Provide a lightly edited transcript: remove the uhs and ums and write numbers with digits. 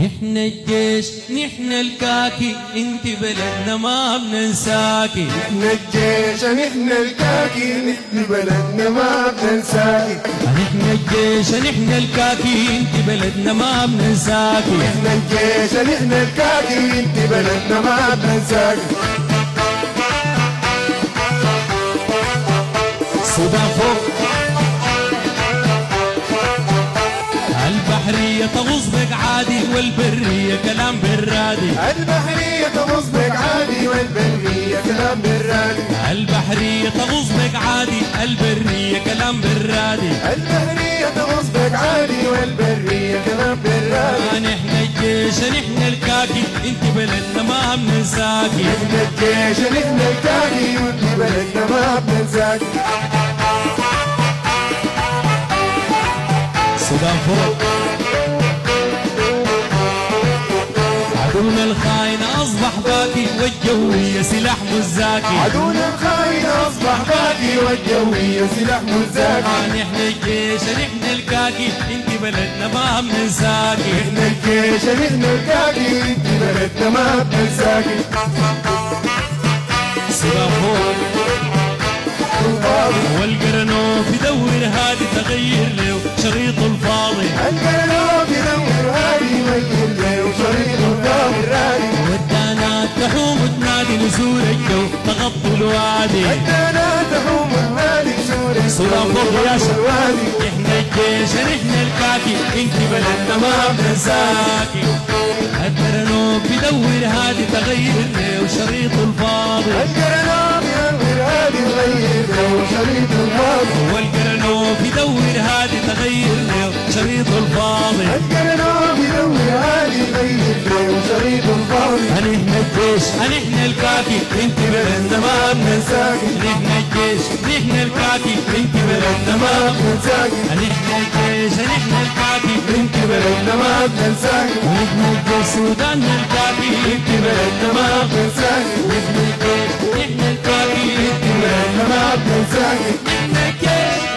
نحن الجيش نحن الكاكي انت بلدنا ما بننساكي. نحن الجيش نحن الكاكي نحن بلدنا ما بننساكي. نحن الجيش نحن الكاكي انت بلدنا ما بننساكي. نحن الجيش نحن الكاكي انت بلدنا ما بننساكي. السودان فوق البحرية تغوص بك عادي والبرية كلام برادي. البحرية تغوص بك عادي والبرية كلام برادي. البحرية تغوص بك عادي البرية كلام برادي. البحرية تغوص بك عادي والبرية كلام برادي. نحن الجيش نحن الكاكي انت بلدنا ما بننساكي. نحن الجيش نحن الكاكي وانت بلدنا ما بننساكي. السودان فوق عدونا الخاين أصبح باكي والجوية سلاح مزاكي. عدونا الخاين أصبح باكي والجوية سلاح مزاكي. نحن الجيش نحن الكاكي انت بلدنا ما بننساكي. نحن الجيش نحن الكاكي انت بلدنا ما بننساكي. السودان فوق والقرنوف يدور هادي تغير له شريط الفاضي. القرنوف يدور هادي ويغير له شريط الفاضي. ودانا تحوم تنادي نسور الجو تغطي الوادي. ودانا تحوم الوادي نسور السودان فوق يا شباب. نحن الجيش نحن الكاكي انت بلدنا ما بننساكي. القرنوف يدور هادي تغير له شريط الفاضي. القرنوف يدور هادي تغير له شريط الفاضي. والقرنوف يدور هادي تغير له شريط الفاضي. القرنوف يدور هادي تغير له شريط الفاضي. نحن الجيش نحن الكاكي انت بلدنا ما بننساكي. نحن الجيش نحن الكاكي انت بلدنا ما بننساكي. نحن الجيش نحن الكاكي انت بلدنا ما بننساكي. نحن الجيش سودان الكاكي انت بلدنا ما بننساكي. نحن الجيش نحن الكاكي انت بلدنا ما بننساكي. نحن الجيش